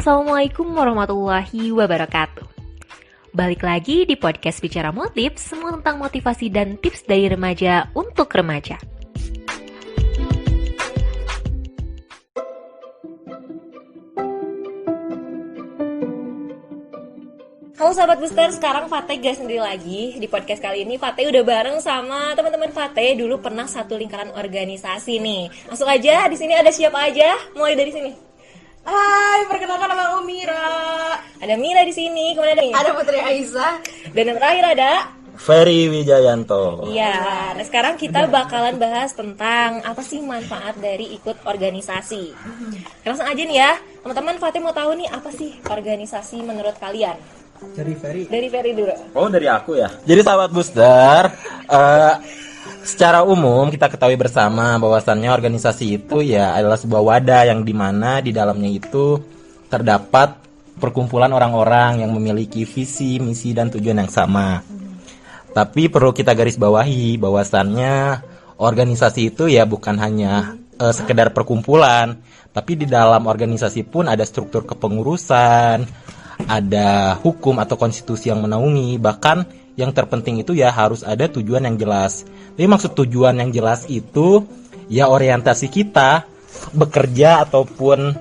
Assalamualaikum warahmatullahi wabarakatuh. Balik lagi di podcast Bicara Motif, semua tentang motivasi dan tips dari remaja untuk remaja. Halo sahabat booster, sekarang Fateh gak sendiri lagi. Di podcast kali ini Fateh udah bareng sama teman-teman Fateh. Dulu pernah satu lingkaran organisasi nih. Langsung aja, di sini ada siapa aja? Mulai dari sini. Hai, perkenalkan nama aku Mira. Ada Mira di sini, kemudian ada Ada Putri Aisyah. Dan yang terakhir ada Ferry Wijayanto. Iya, nah sekarang kita bakalan bahas tentang apa sih manfaat dari ikut organisasi. Langsung aja nih ya, teman-teman, Fatih mau tahu nih apa sih organisasi menurut kalian? Dari Ferry. Dari Ferry dulu. Oh, dari aku ya. Jadi sahabat booster, secara umum kita ketahui bersama bahwasannya organisasi itu ya adalah sebuah wadah yang dimana di dalamnya itu terdapat perkumpulan orang-orang yang memiliki visi, misi, dan tujuan yang sama. Tapi perlu kita garis bawahi bahwasannya organisasi itu ya bukan hanya sekedar perkumpulan, tapi di dalam organisasi pun ada struktur kepengurusan, ada hukum atau konstitusi yang menaungi, bahkan yang terpenting itu ya harus ada tujuan yang jelas. Tapi maksud tujuan yang jelas itu ya orientasi kita bekerja ataupun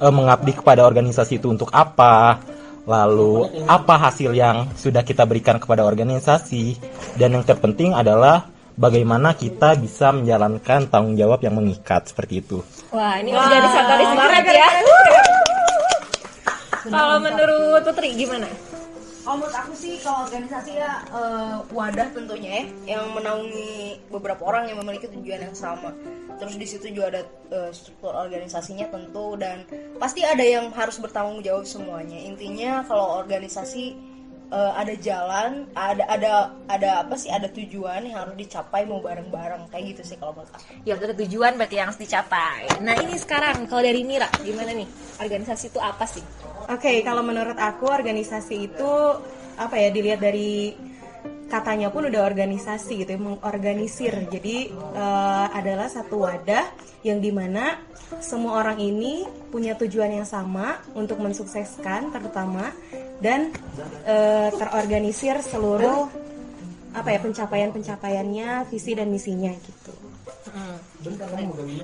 mengabdi kepada organisasi itu untuk apa, lalu apa hasil yang sudah kita berikan kepada organisasi, dan yang terpenting adalah bagaimana kita bisa menjalankan tanggung jawab yang mengikat seperti itu. Wah, ini organisatoris banget ya. Kalau menurut Putri gimana? Menurut aku sih kalau organisasi ya wadah tentunya ya yang menaungi beberapa orang yang memiliki tujuan yang sama. Terus di situ juga ada struktur organisasinya tentu, dan pasti ada yang harus bertanggung jawab semuanya. Intinya kalau organisasi ada jalan, ada apa sih, ada tujuan yang harus dicapai mau bareng-bareng kayak gitu sih kalau menurut aku. Ya, ada tujuan berarti yang harus dicapai. Nah, ini sekarang kalau dari Mira gimana nih? Organisasi itu apa sih? Oke, kalau menurut aku organisasi itu apa ya, dilihat dari katanya pun udah organisasi gitu ya, mengorganisir. Jadi adalah satu wadah yang dimana semua orang ini punya tujuan yang sama untuk mensukseskan terutama, dan terorganisir seluruh apa ya, pencapaiannya, visi dan misinya gitu.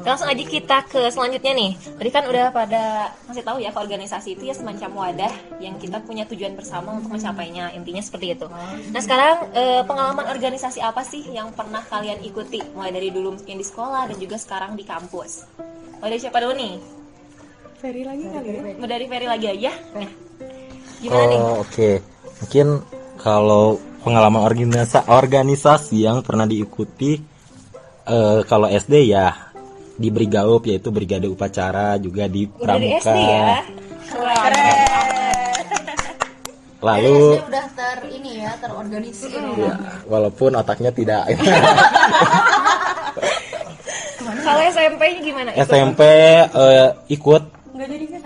Langsung aja kita ke selanjutnya nih. Tadi kan udah pada ngasih tahu ya, ke organisasi itu ya semacam wadah yang kita punya tujuan bersama untuk mencapainya. Intinya seperti itu. Nah, sekarang pengalaman organisasi apa sih yang pernah kalian ikuti? Mulai dari dulu mungkin di sekolah dan juga sekarang di kampus. Mulai dari siapa dulu nih? Ferry lagi kali ya? Mau dari Ferry lagi aja. Nah, gimana nih? Oke. Mungkin kalau pengalaman organisasi yang pernah diikuti, kalau SD ya di Brigaup, yaitu Brigade Upacara, juga di Pramuka. Dari SD ya? Keren. Lalu SD udah terorganisir. ya, walaupun otaknya tidak. Kalau SMP-nya gimana? SMP ikut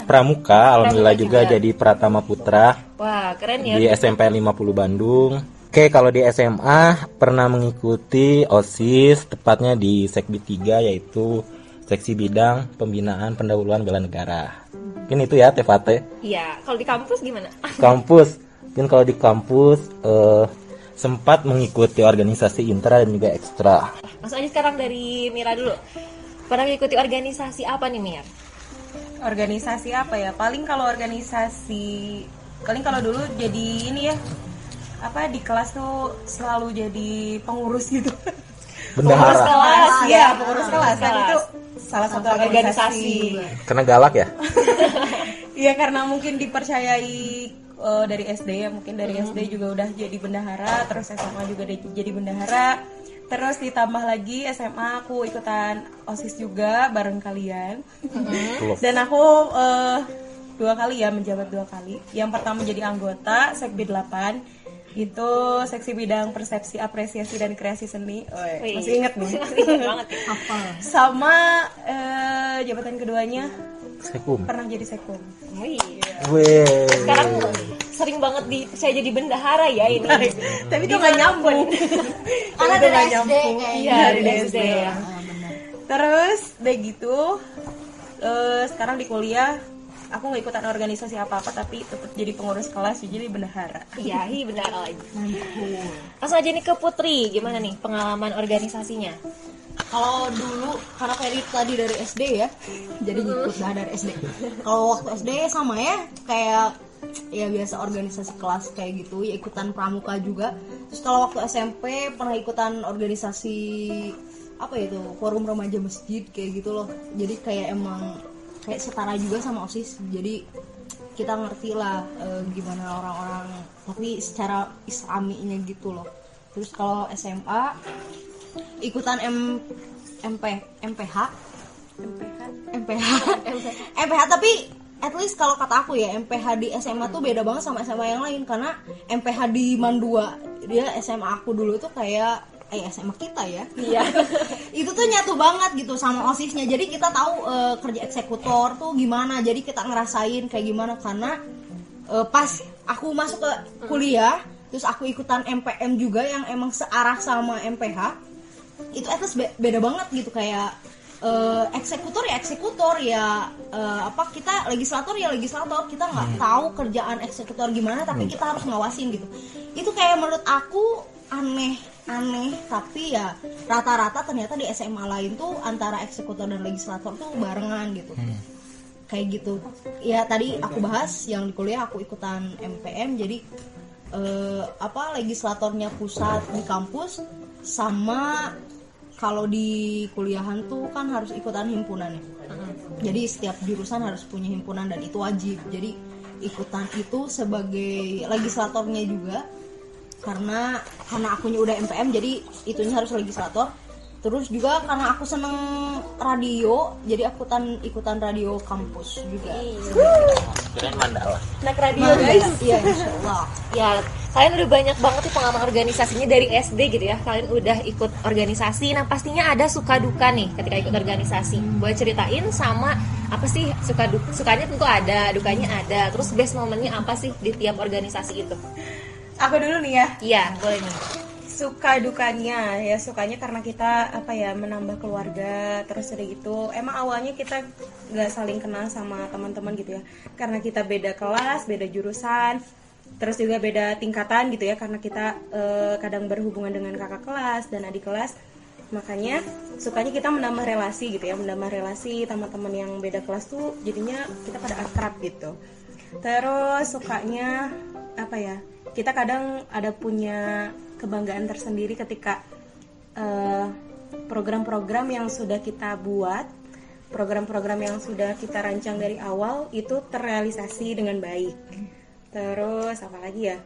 Pramuka, alhamdulillah juga jadi Pratama Putra. Wah, keren ya. Di SMP 50 Bandung. Oke, kalau di SMA pernah mengikuti OSIS, tepatnya di Sekbi 3, yaitu Seksi Bidang Pembinaan Pendahuluan Bela Negara. Mungkin itu ya, Tefate. Iya, kalau di kampus gimana? Kampus, mungkin kalau di kampus sempat mengikuti organisasi intra dan juga ekstra. Langsung aja sekarang dari Mira dulu. Pernah mengikuti organisasi apa nih, Mir? Organisasi apa ya? Paling kalau dulu jadi ini ya, apa, di kelas tuh selalu jadi pengurus gitu. Pengurus Bendahara. kelas, Ya, pengurus kelas kan itu salah satu organisasi. Karena galak ya? Iya, karena mungkin dipercayai dari SD ya, mungkin dari SD juga udah jadi bendahara, terus SMA juga jadi bendahara, terus ditambah lagi SMA aku ikutan OSIS juga bareng kalian. Dan aku menjabat 2 kali. Yang pertama jadi anggota Sekbi 8, itu seksi bidang persepsi, apresiasi, dan kreasi seni. Masih ingat nih? Ingat banget ya. Sama jabatan keduanya Sekum. pernah jadi sekum. Wih. Weh. Sekarang sering banget saya jadi bendahara ya ini. Tapi itu nggak nyambung. Karena Itu dari nggak SD nyambung. kayaknya. Iya, Dari dari SD SD ya. ya. Terus udah gitu sekarang di kuliah aku nggak ikutan organisasi apa-apa tapi tetap jadi pengurus kelas, jadi bendahara. Iya, benar lagi. Langsung aja nih ke Putri, gimana nih pengalaman organisasinya? Kalau dulu karena Ferry tadi dari SD ya, jadi ngikut dah dari SD. Kalau waktu SD sama ya, kayak ya biasa organisasi kelas kayak gitu, ya ikutan pramuka juga. Terus kalau waktu SMP pernah ikutan organisasi apa ya itu, forum remaja masjid kayak gitu loh. Jadi kayak emang kayak setara juga sama OSIS. Jadi kita ngerti lah gimana orang-orang, tapi secara islaminya gitu loh. Terus kalau SMA ikutan MPH tapi at least kalau kata aku ya, MPH di SMA tuh beda banget sama SMA yang lain. Karena MPH di Mandua, dia SMA aku dulu tuh kayak SMA kita ya. Iya. Itu tuh nyatu banget gitu sama OSISnya. Jadi kita tahu kerja eksekutor tuh gimana. Jadi kita ngerasain kayak gimana, karena pas aku masuk ke kuliah, terus aku ikutan MPM juga yang emang searah sama MPH. Itu at least beda banget gitu, kayak eksekutor ya apa, kita legislator ya legislator, kita nggak tahu kerjaan eksekutor gimana, tapi kita harus ngawasin gitu. Itu kayak menurut aku aneh, tapi ya rata-rata ternyata di SMA lain tuh antara eksekutor dan legislator tuh barengan gitu. Kayak gitu ya. Tadi aku bahas yang di kuliah aku ikutan MPM, jadi apa, legislatornya pusat di kampus, sama kalau di kuliahan tuh kan harus ikutan himpunan ya. Jadi setiap jurusan harus punya himpunan dan itu wajib. Jadi ikutan itu sebagai legislatornya juga, karena akunya udah MPM, jadi itunya harus legislator. Terus juga karena aku seneng radio, jadi aku ikutan radio kampus juga. Keren Mandala. Anak radio guys. Iya, insyaallah. Ya, kalian udah banyak banget nih pengalaman organisasinya dari SD gitu ya. Kalian udah ikut organisasi. Nah, pastinya ada suka duka nih ketika ikut organisasi. Boleh ceritain sama apa sih sukanya tentu ada, dukanya ada. Terus best momennya apa sih di tiap organisasi itu? Aku dulu nih ya. Iya, boleh nih. Suka dukanya ya, sukanya karena kita apa ya, menambah keluarga. Terus udah gitu, emang awalnya kita nggak saling kenal sama teman-teman gitu ya, karena kita beda kelas, beda jurusan, terus juga beda tingkatan gitu ya, karena kita kadang berhubungan dengan kakak kelas dan adik kelas. Makanya sukanya kita menambah relasi gitu ya, menambah relasi teman-teman yang beda kelas tuh, jadinya kita pada akrab gitu. Terus sukanya apa ya, kita kadang ada punya kebanggaan tersendiri ketika program-program yang sudah kita buat, program-program yang sudah kita rancang dari awal itu terrealisasi dengan baik. Terus apa lagi ya?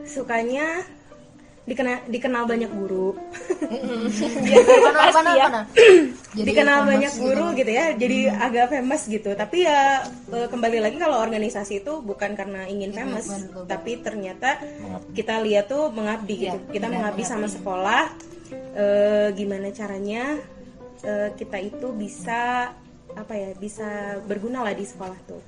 Sukanya dikenal banyak guru. Mana? Dikenal banyak guru gitu ya, jadi agak famous gitu. Tapi ya kembali lagi, kalau organisasi itu bukan karena ingin famous, tapi ternyata kita lihat tuh mengabdi gitu. Kita mengabdi sama sekolah, gimana caranya kita itu bisa apa ya, bisa berguna lah di sekolah tuh.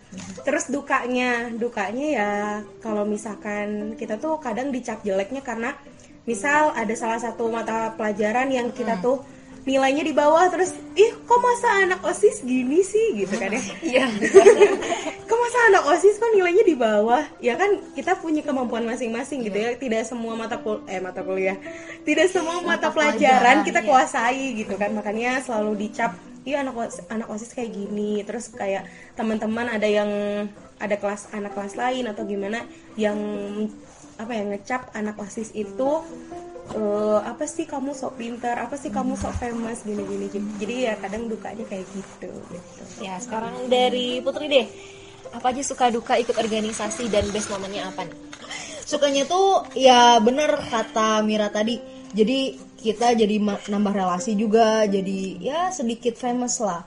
Terus dukanya ya kalau misalkan kita tuh kadang dicap jeleknya karena misal ada salah satu mata pelajaran yang kita tuh nilainya di bawah, terus kok masa anak OSIS gini sih gitu kan ya. Iya. Kok masa anak OSIS kok nilainya di bawah? Ya kan kita punya kemampuan masing-masing gitu ya. Tidak semua mata kuliah, tidak semua mata pelajaran kita kuasai gitu kan. Makanya selalu dicap, anak OSIS kayak gini. Terus kayak teman-teman ada yang ada anak kelas lain atau gimana yang apa ya, ngecap anak OSIS itu apa sih kamu sok pintar, apa sih kamu sok famous gini-gini. Jadi ya kadang dukanya kayak gitu. Ya, sekarang dari Putri deh. Apa aja suka duka ikut organisasi dan best momennya apa nih? Sukanya tuh ya bener kata Mira tadi. Jadi kita jadi nambah relasi juga, jadi ya sedikit famous lah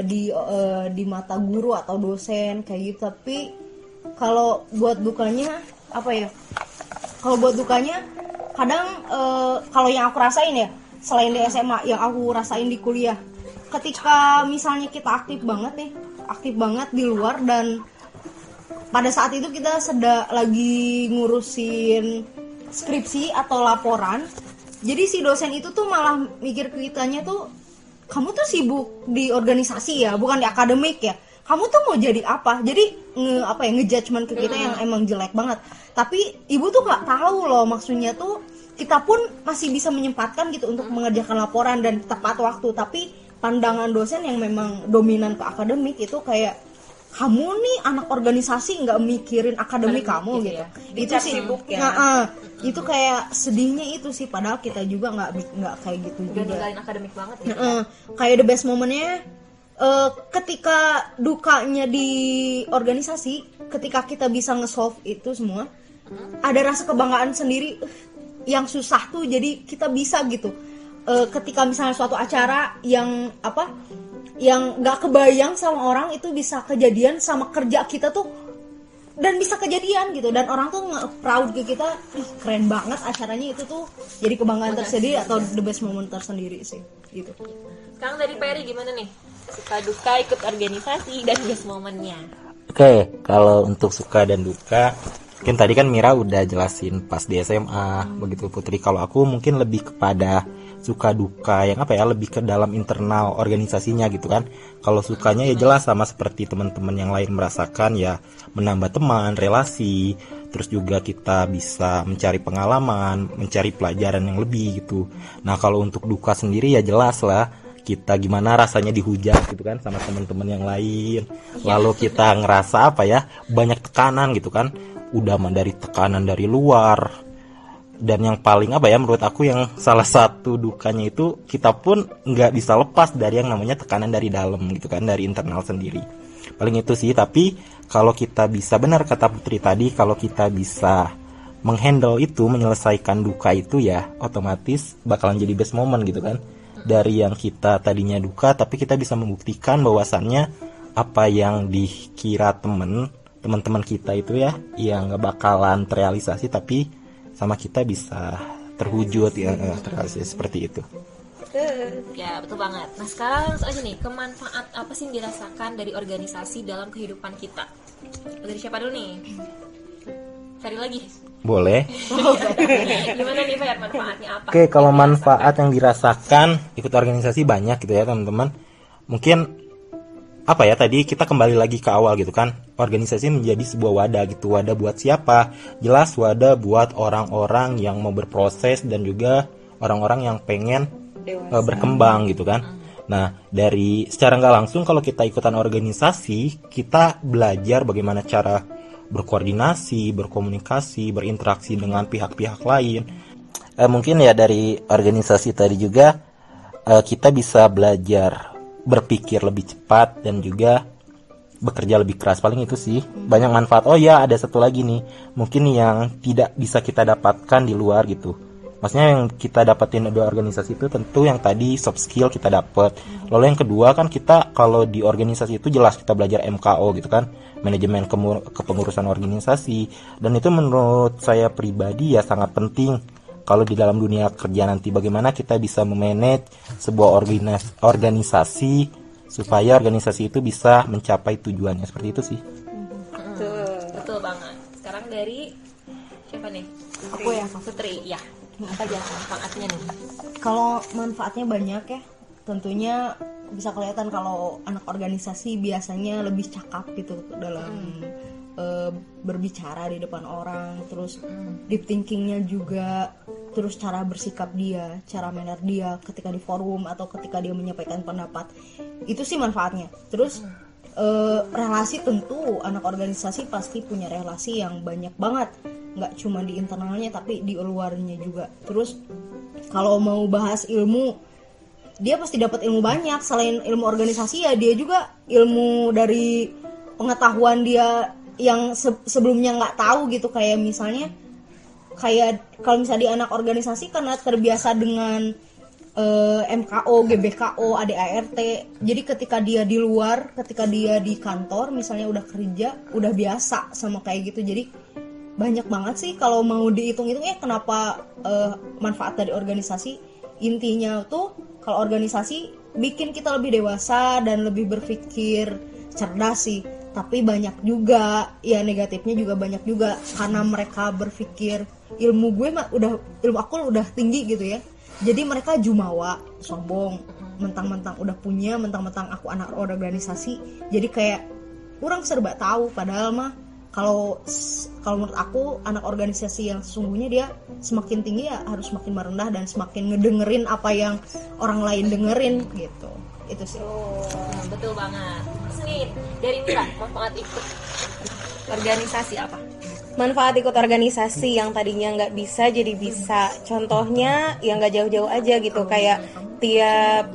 di mata guru atau dosen kayak gitu. Tapi kalau buat dukanya apa ya? Kalau buat dukanya kadang kalau yang aku rasain ya, selain di SMA, yang aku rasain di kuliah, ketika misalnya kita aktif banget di luar, dan pada saat itu kita sedang lagi ngurusin skripsi atau laporan, jadi si dosen itu tuh malah mikir ke kitanya tuh kamu tuh sibuk di organisasi ya, bukan di akademik ya, kamu tuh mau jadi apa? Jadi ngejudgement ke kita yang emang jelek banget. Tapi ibu tuh nggak tahu loh, maksudnya tuh kita pun masih bisa menyempatkan gitu untuk mengerjakan laporan dan tepat waktu. Tapi pandangan dosen yang memang dominan ke akademik itu kayak, kamu nih anak organisasi nggak mikirin akademik kamu gitu. Itu sih sibuk ya. Itu kayak sedihnya itu sih, padahal kita juga nggak kayak gitu Udah juga. ninggalin akademik banget ya. Kayak the best momennya ketika dukanya di organisasi, ketika kita bisa nge-solve itu semua, ada rasa kebanggaan sendiri. Yang susah tuh jadi kita bisa gitu. Ketika misalnya suatu acara yang yang nggak kebayang sama orang itu bisa kejadian sama kerja kita tuh, dan bisa kejadian gitu, dan orang tuh proud ke kita, ih keren banget acaranya, itu tuh jadi kebanggaan tersendiri atau the best moment tersendiri sih gitu. Sekarang dari Peri gimana nih? Suka duka ikut organisasi dan best momennya. Oke, kalau untuk suka dan duka, mungkin tadi kan Mira udah jelasin pas di SMA, begitu Putri. Kalau aku mungkin lebih kepada suka duka yang lebih ke dalam internal organisasinya gitu kan. Kalau sukanya ya jelas sama seperti teman-teman yang lain merasakan, ya menambah teman, relasi, terus juga kita bisa mencari pengalaman, mencari pelajaran yang lebih gitu. Nah kalau untuk duka sendiri ya jelas lah, kita gimana rasanya dihujat gitu kan sama teman-teman yang lain. Lalu kita ngerasa banyak tekanan gitu kan. Udah dari tekanan dari luar. Dan yang paling menurut aku yang salah satu dukanya itu, kita pun nggak bisa lepas dari yang namanya tekanan dari dalam gitu kan, dari internal sendiri. Paling itu sih. Tapi kalau kita bisa, benar kata Putri tadi, kalau kita bisa menghandle itu, menyelesaikan duka itu, ya otomatis bakalan jadi best moment gitu kan. Dari yang kita tadinya duka, tapi kita bisa membuktikan bahwasannya apa yang dikira teman-teman kita itu ya, yang nggak bakalan terrealisasi, tapi sama kita bisa terwujud ya, terrealisasi seperti itu. Ya betul banget. Nah sekarang langsung aja nih, kemanfaat apa sih yang dirasakan dari organisasi dalam kehidupan kita? Dari siapa dulu nih? Cari lagi. Boleh. Gimana nih Fer, manfaatnya apa? Oke, kalau manfaat yang dirasakan ikut organisasi banyak gitu ya teman-teman. Mungkin tadi kita kembali lagi ke awal gitu kan. Organisasi menjadi sebuah wadah gitu. Wadah buat siapa? Jelas wadah buat orang-orang yang mau berproses dan juga orang-orang yang pengen berkembang gitu kan. Nah, dari secara nggak langsung kalau kita ikutan organisasi, kita belajar bagaimana cara berkoordinasi, berkomunikasi, berinteraksi dengan pihak-pihak lain. Mungkin ya dari organisasi tadi juga kita bisa belajar berpikir lebih cepat dan juga bekerja lebih keras. Paling itu sih, banyak manfaat. Oh ya, ada satu lagi nih, mungkin yang tidak bisa kita dapatkan di luar gitu. Maksudnya yang kita dapatin di organisasi itu tentu yang tadi soft skill kita dapat. Lalu yang kedua kan kita kalau di organisasi itu jelas kita belajar MKO gitu kan, manajemen kepengurusan organisasi. Dan itu menurut saya pribadi ya sangat penting kalau di dalam dunia kerja nanti, bagaimana kita bisa memanage sebuah organisasi supaya organisasi itu bisa mencapai tujuannya, seperti itu sih. Betul banget. Sekarang dari siapa nih? Aku ya, Putri. Ya. Apa aja manfaatnya nih? Kalau manfaatnya banyak ya, tentunya bisa kelihatan kalau anak organisasi biasanya lebih cakap gitu dalam berbicara di depan orang, terus deep thinkingnya juga, terus cara bersikap dia, cara manner dia ketika di forum atau ketika dia menyampaikan pendapat, itu sih manfaatnya. Terus relasi, tentu anak organisasi pasti punya relasi yang banyak banget, nggak cuma di internalnya tapi di luarnya juga. Terus kalau mau bahas ilmu, dia pasti dapat ilmu banyak. Selain ilmu organisasi ya dia juga ilmu dari pengetahuan dia yang sebelumnya nggak tahu gitu. Kayak misalnya kalau misalnya di anak organisasi karena terbiasa dengan MKO, GBKO, ADART, jadi ketika dia di luar, ketika dia di kantor misalnya udah kerja, udah biasa sama kayak gitu. Jadi banyak banget sih kalau mau dihitung-hitung ya kenapa manfaat dari organisasi. Intinya tuh kalau organisasi bikin kita lebih dewasa dan lebih berpikir cerdas sih. Tapi banyak juga ya negatifnya juga banyak juga, karena mereka berpikir ilmu aku udah tinggi gitu ya. Jadi mereka jumawa, sombong, mentang-mentang udah punya, mentang-mentang aku anak organisasi, jadi kayak kurang serba tahu. Padahal mah kalau menurut aku anak organisasi yang sesungguhnya dia semakin tinggi ya harus semakin merendah dan semakin ngedengerin apa yang orang lain dengerin gitu. Itu sih. Betul banget. Terus nih dari Mira, manfaat ikut organisasi apa? Manfaat ikut organisasi yang tadinya nggak bisa jadi bisa. Contohnya yang nggak jauh-jauh aja gitu, kayak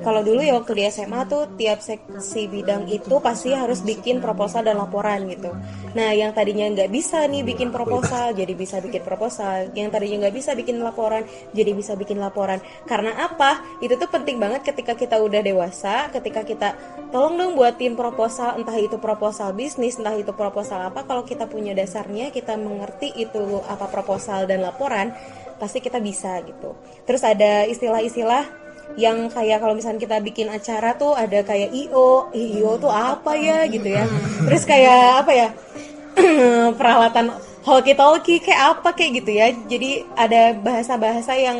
kalau dulu ya waktu di SMA tuh tiap seksi bidang itu pasti harus bikin proposal dan laporan gitu. Nah yang tadinya nggak bisa nih bikin proposal jadi bisa bikin proposal, yang tadinya nggak bisa bikin laporan jadi bisa bikin laporan. Karena apa? Itu tuh penting banget ketika kita udah dewasa, ketika kita tolong dong buatin proposal, entah itu proposal bisnis, entah itu proposal apa, kalau kita punya dasarnya, kita mengerti itu apa proposal dan laporan, pasti kita bisa gitu. Terus ada istilah-istilah yang kayak kalau misalnya kita bikin acara tuh ada kayak IO tuh apa ya gitu ya. Terus kayak apa ya, peralatan talkie kayak apa kayak gitu ya. Jadi ada bahasa-bahasa yang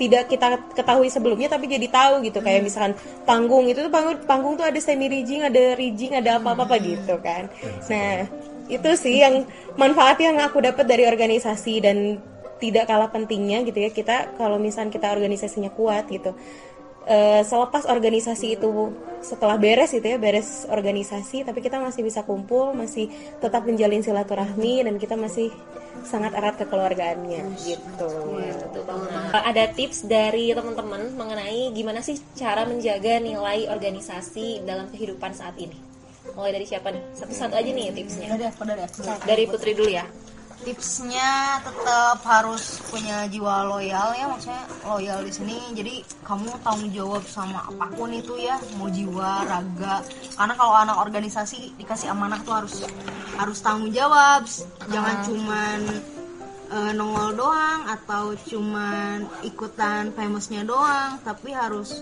tidak kita ketahui sebelumnya tapi jadi tahu gitu. Kayak misalkan panggung itu tuh panggung tuh ada semi rigging, ada rigging, ada apa-apa gitu kan. Nah itu sih yang manfaat yang aku dapat dari organisasi. Dan tidak kalah pentingnya gitu ya, kita kalau misalnya kita organisasinya kuat gitu, selepas organisasi itu setelah beres organisasi, tapi kita masih bisa kumpul, masih tetap menjalin silaturahmi, dan kita masih sangat erat kekeluargaannya gitu. Betul banget. Ada tips dari teman-teman mengenai gimana sih cara menjaga nilai organisasi dalam kehidupan saat ini? Mulai dari siapa nih? Satu-satu aja nih tipsnya. Dari Putri dulu ya. Tipsnya tetap harus punya jiwa loyal ya, maksudnya loyal di sini. Jadi kamu tanggung jawab sama apapun itu ya, mau jiwa, raga. Karena kalau anak organisasi dikasih amanah tuh harus tanggung jawab. Jangan cuman nongol doang atau cuman ikutan famousnya doang, tapi harus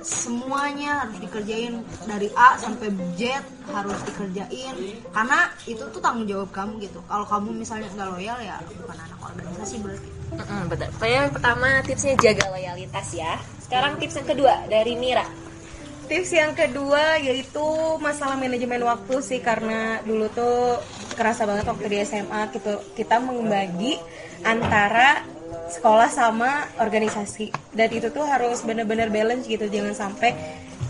semuanya harus dikerjain dari A sampai Z, harus dikerjain karena itu tuh tanggung jawab kamu gitu. Kalau kamu misalnya nggak loyal ya bukan anak organisasi berarti. Betul. Yang pertama tipsnya jaga loyalitas ya. Sekarang tips yang kedua dari Mira. Tips yang kedua yaitu masalah manajemen waktu sih, karena dulu tuh kerasa banget waktu di SMA gitu, kita membagi antara sekolah sama organisasi, dan itu tuh harus benar-benar balance gitu. Jangan sampai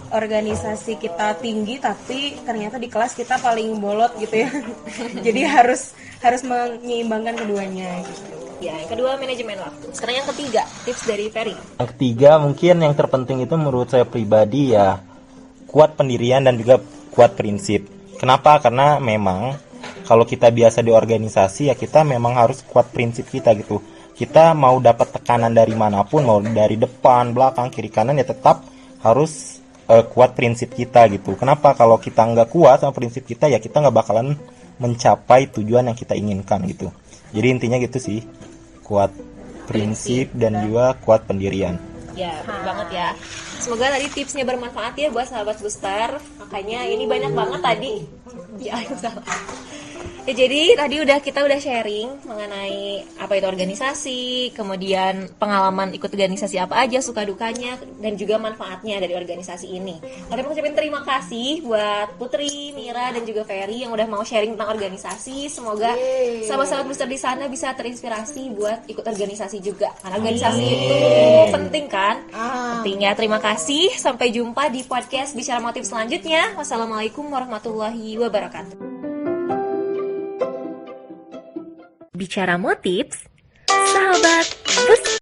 organisasi kita tinggi tapi ternyata di kelas kita paling bolot gitu ya. Jadi harus menyeimbangkan keduanya gitu. Ya, yang kedua manajemen waktu. Sekarang yang ketiga, tips dari Ferry. Yang ketiga mungkin yang terpenting itu menurut saya pribadi ya, kuat pendirian dan juga kuat prinsip. Kenapa? Karena memang kalau kita biasa di organisasi ya kita memang harus kuat prinsip kita gitu. Kita mau dapat tekanan dari manapun, mau dari depan, belakang, kiri, kanan, ya tetap harus kuat prinsip kita gitu. Kenapa? Kalau kita nggak kuat sama prinsip kita, ya kita nggak bakalan mencapai tujuan yang kita inginkan gitu. Jadi intinya gitu sih, kuat prinsip dan juga kuat pendirian. Ya, betul banget ya. Semoga tadi tipsnya bermanfaat ya buat sahabat Booster. Makanya ini banyak banget tadi. Ya, salah. Ya, jadi tadi kita udah sharing mengenai apa itu organisasi, kemudian pengalaman ikut organisasi apa aja, suka dukanya, dan juga manfaatnya dari organisasi ini. Oke, mau ucapin terima kasih buat Putri, Mira, dan juga Ferry yang udah mau sharing tentang organisasi. Semoga sahabat-sahabat Booster di sana bisa terinspirasi buat ikut organisasi juga. Karena organisasi itu penting kan? Penting ya. Terima kasih. Sampai jumpa di podcast Bicara Motif selanjutnya. Wassalamualaikum warahmatullahi wabarakatuh. Bicara Motives, sahabat Booster.